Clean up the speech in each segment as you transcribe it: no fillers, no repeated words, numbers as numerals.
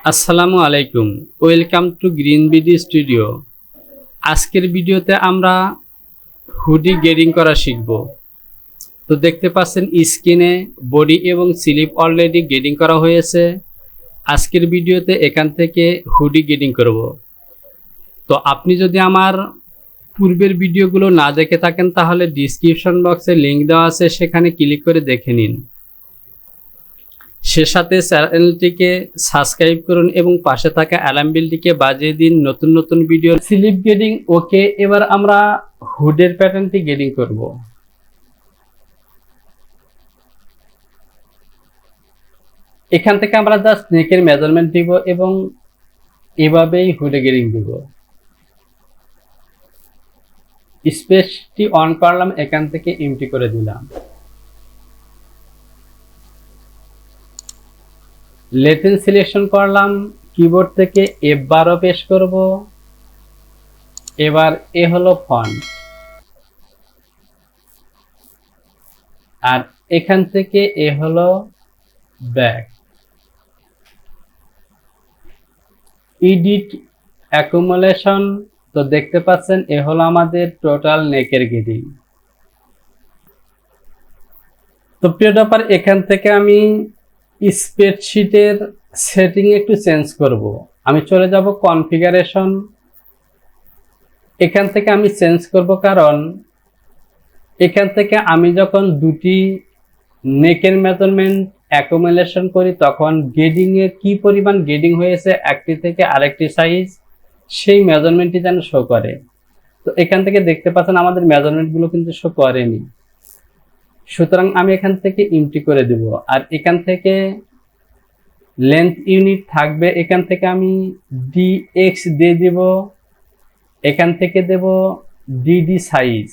আসসালামু আলাইকুম, welcome to green BD studio. আজকের ভিডিওতে আমরা হুডি গেডিং করা শিখব। তো দেখতে পাচ্ছেন স্ক্রিনে বডি এবং স্লিপ অলরেডি গেডিং করা হয়েছে। আজকের ভিডিওতে এখান থেকে হুডি গেডিং করব। তো আপনি যদি আমার পূর্বের ভিডিওগুলো না দেখে থাকেন তাহলে ডিসক্রিপশন বক্সে লিংক দেওয়া আছে, সেখানে ক্লিক করে দেখে নিন। সে সাথে চ্যানেলটিকে সাবস্ক্রাইব করুন এবং পাশে থাকা অ্যালার্ম বেলটিকে বাজিয়ে দিন নতুন নতুন ভিডিও। স্লিপ গেডিং ওকে, এবার আমরা হুডের প্যাটার্নটি গেডিং করব। এখান থেকে আমরা জাস্ট নেকের মেজারমেন্ট দিব এবং এভাবেই হুডে গেডিং দিব। স্পেসটি অন করলাম, এখান থেকে এমটি করে দিলাম। লেটেন সিলেকশন করলাম, কিবোর্ড থেকে F12 পেশ করব। এবার এ হলো ফন্ট, আর এখান থেকে এ হলো ব্যাক। এডিট অ্যাকুমুলেশন, তো দেখতে পাচ্ছেন এ হলো আমাদের টোটাল নেকের গেডিং। তো প্রিয় ব্যাপার, এখান থেকে আমি স্প্রেডশিটের সেটিং একটু চেঞ্জ করব। আমি চলে যাব কনফিগারেশন, এখান থেকে আমি চেঞ্জ করব, কারণ এখান থেকে আমি যখন দুটি নেকের মেজারমেন্ট অ্যাকুমুলেশন করি তখন গেডিং এর কি পরিমাণ গেডিং হয়েছে একটি থেকে আরেকটি সাইজ, সেই মেজারমেন্টটি যেন শো করে। তো এখান থেকে দেখতে পাচ্ছেন আমাদের মেজারমেন্টগুলো কিন্তু শো করেনি, সুতরাং আমি এখান থেকে এমটি করে দেব। আর এখান থেকে লেন্থ ইউনিট থাকবে, এখান থেকে আমি dx দিয়ে দেব, এখান থেকে দেব ডিডি সাইজ,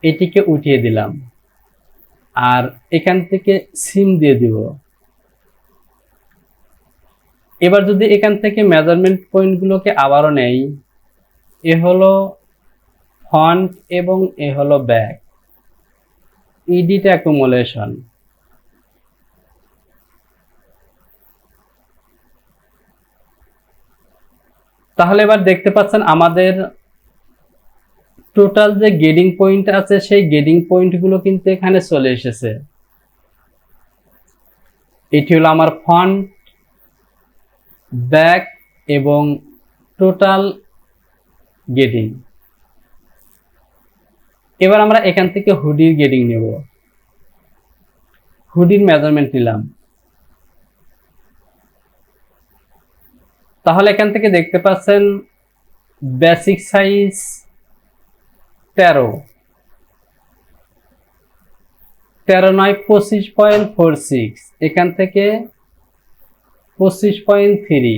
এটিকে উঠিয়ে দিলাম। আর এখান থেকে সিম দিয়ে দিব। এবার যদি এখান থেকে মেজারমেন্ট পয়েন্টগুলোকে আবারও নেই, এ হলো ফন্ট এবং এ হলো ব্যাক। এডিট অ্যাকুমুলেশন, তাহলে এবার দেখতে পাচ্ছেন আমাদের টোটাল যে গেডিং পয়েন্ট আছে সেই গেডিং পয়েন্টগুলো কিন্তু এখানে চলে এসেছে। এটি হলো আমার ফন্ট, ব্যাক এবং টোটাল গেডিং। এবার আমরা এখান থেকে হুডির গেডিং নেব। হুডির মেজারমেন্ট নিলাম, তাহলে এখান থেকে দেখতে পাচ্ছেন বেসিক সাইজ 13, 13 নয় 25.46, এখান থেকে 25.3,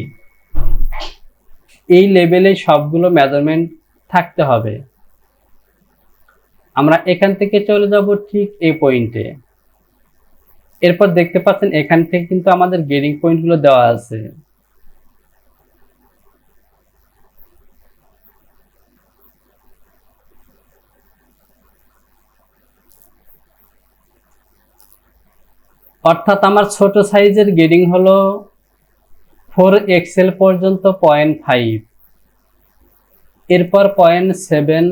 এই লেভেলে সবগুলো মেজারমেন্ট থাকতে হবে। আমরা এখান থেকে চলে যাব ঠিক এই পয়েন্টে। এরপর দেখতে পাচ্ছেন এখান থেকে কিন্তু আমাদের গেডিং পয়েন্টগুলো দেওয়া আছে। অর্থাৎ আমার ছোট সাইজের গেডিং হলো 4 এক্সেল পর্যন্ত 0.5, এরপর 0.7,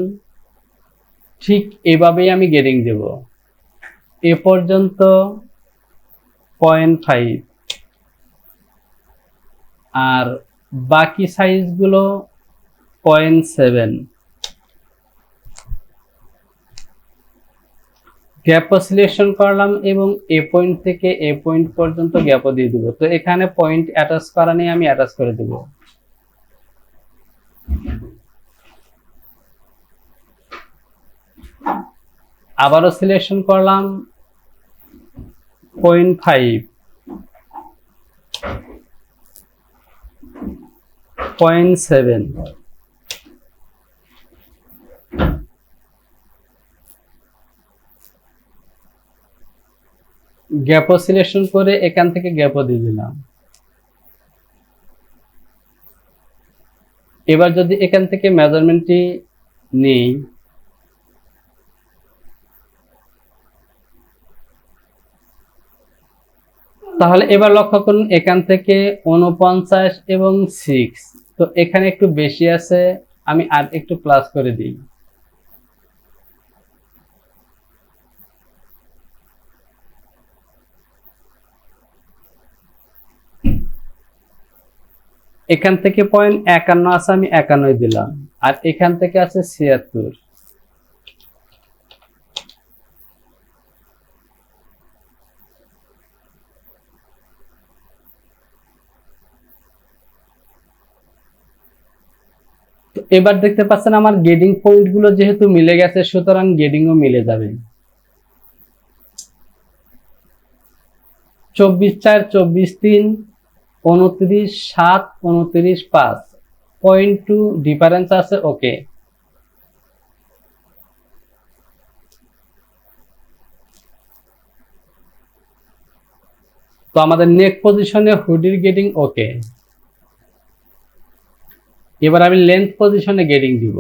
ঠিক এভাবেই আমি গেডিং দেব। এ পর্যন্ত 0.5, আর বাকি সাইজগুলো 0.7। গ্যাপও সিলেকশন করলাম এবং এ পয়েন্ট থেকে এ পয়েন্ট পর্যন্ত গ্যাপও দিয়ে দিব। তো এখানে পয়েন্ট অ্যাটাচ করা নিয়ে আমি অ্যাটাচ করে দেব। আবারও সিলেকশন করলাম 0.5, 0.7, গ্যাপও সিলেকশন করে এখান থেকে গ্যাপও দিয়ে দিলাম। এবার যদি এখান থেকে মেজারমেন্টটি নেই, তাহলে এবার লক্ষ্য করুন এখান থেকে 49 এবং 6, তো এখানে একটু বেশি আছে, আমি আর একটু প্লাস করে দিই। এখান থেকে 51 আছে, আমি 51 দিলাম, আর এখান থেকে আছে 76। এবার দেখতে পাচ্ছেন আমার গেডিং পয়েন্ট গুলো যেহেতু মিলে গেছে, সুতরাং গেডিংও মিলে যাবে। 24/4, 24/3, 29/7, 29/5, 0.2 ডিফারেন্স আছে। ওকে, তো আমাদের নেক পজিশনে হুডির গেডিং ওকে। এবার আমি লেন্থ পজিশনে গেডিং দিব।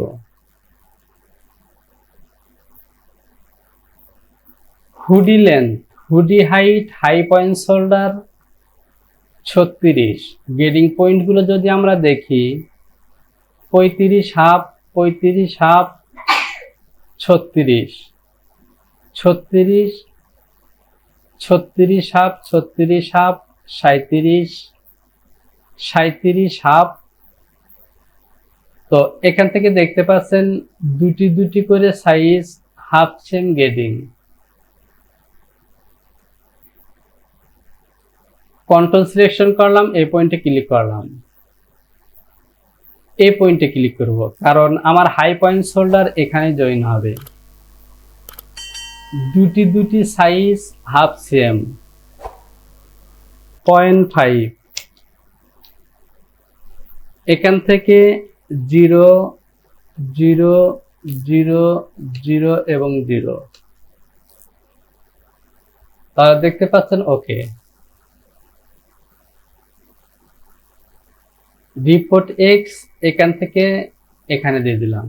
Hoodie length, hoodie height, high point shoulder 36। Grading point গুলো যদি আমরা দেখি, 35/2, 35/2, 36, 36, 36/2, 36/2, 37, 37/2। তো এখান থেকে দেখতে পাচ্ছেন দুটি দুটি করে size, half same grading. Control selection করলাম, এই পয়েন্টে ক্লিক করলাম, এই পয়েন্টে ক্লিক করব, কারণ আমার হাই পয়েন্ট শোল্ডার এখানে জয়েন হবে। দুটি দুটি সাইজ হাফ সেম, 0.5। এখান থেকে 0, 0, 0, 0 এবং 0, তাহলে দেখতে পাচ্ছেন ওকে। রিপোর্ট এক্স এখান থেকে এখানে দিয়ে দিলাম।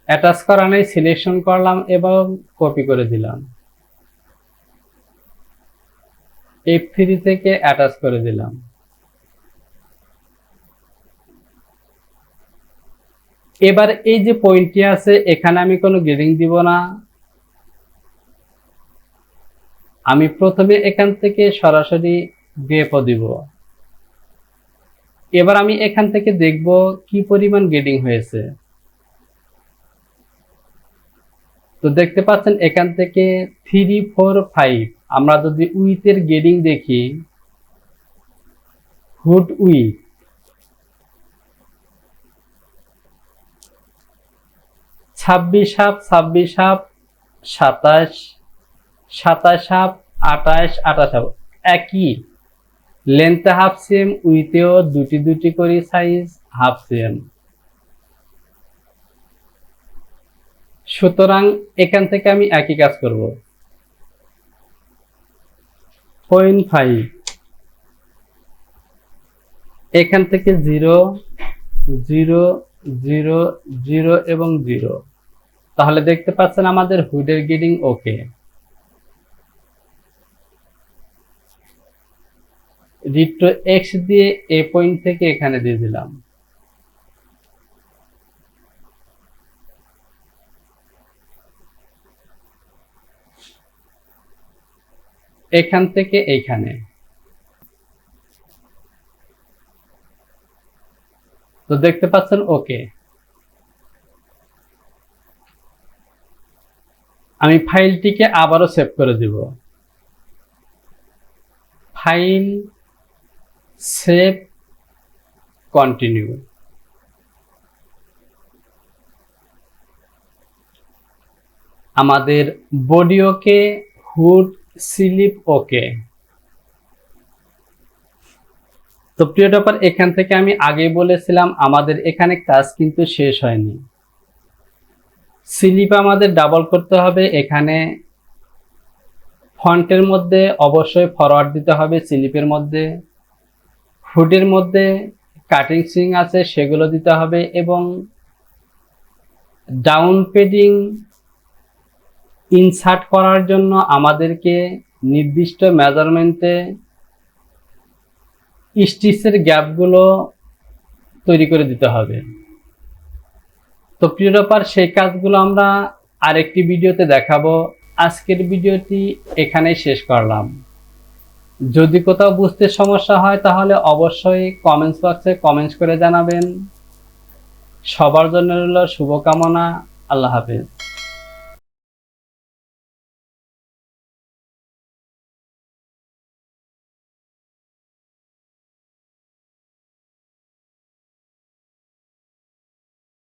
অ্যাটাচ করা নেই, সিলেকশন করলাম এবং কপি করে দিলাম। F3 থেকে অ্যাটাচ করে দিলাম। এবার এই যে পয়েন্টটি আছে, এখানে আমি কোনো গেডিং দিব না। আমি প্রথমে এখান থেকে সরাসরি গ্রেপও দিব। এবার আমি এখান থেকে দেখব কি পরিমাণ গেডিং হয়েছে। তো দেখতে পাচ্ছেন এখান থেকে 3, 4, 5। আমরা যদি উইথের গেডিং দেখি, হুড উইথ 26/2, 26/2, 27, 27/2, 28, 28। একই লেন্থে হাফ সেম, উইথেও দুটি দুটি করে সাইজ হাফ সেম। সুতরাং এখান থেকে আমি একই কাজ করব। 0.5, এখান থেকে 0, 0, 0, 0 এবং 0। তাহলে দেখতে পাচ্ছেন আমাদের হুডের গেডিং ওকে। রিট্রো এক্স দিয়ে এ পয়েন্ট থেকে এখানে দিয়ে দিলাম। এখান থেকে এইখানে। তো দেখতে পাচ্ছেন ওকে। আমি ফাইলটিকে আবারও সেভ করে দিব। File, save, continue. আমাদের বডি ওকে, হুড স্লিপ ওকে। তো প্রিয় টপার, এখান থেকে আমি আগেই বলেছিলাম আমাদের এখানে কাজ কিন্তু শেষ হয়নি। স্লিপ আমাদের ডাবল করতে হবে। এখানে ফন্টের মধ্যে অবশ্যই ফরওয়ার্ড দিতে হবে, স্লিপের মধ্যে হুডের মধ্যে কাটিং সুইং আছে সেগুলো দিতে হবে, এবং ডাউন পেডিং ইনসার্ট করার জন্য আমাদেরকে নির্দিষ্ট মেজারমেন্টে স্টিচের গ্যাপগুলো তৈরি করে দিতে হবে। তো প্রিয় টপার, সেই কাজগুলো আমরা আরেকটি ভিডিওতে দেখাবো। আজকের ভিডিওটি এখানেই শেষ করলাম। যদি কোথাও বুঝতে সমস্যা হয় তাহলে অবশ্যই কমেন্টস বক্সে কমেন্টস করে জানাবেন। সবার জন্য রইল শুভকামনা। আল্লাহ হাফেজ।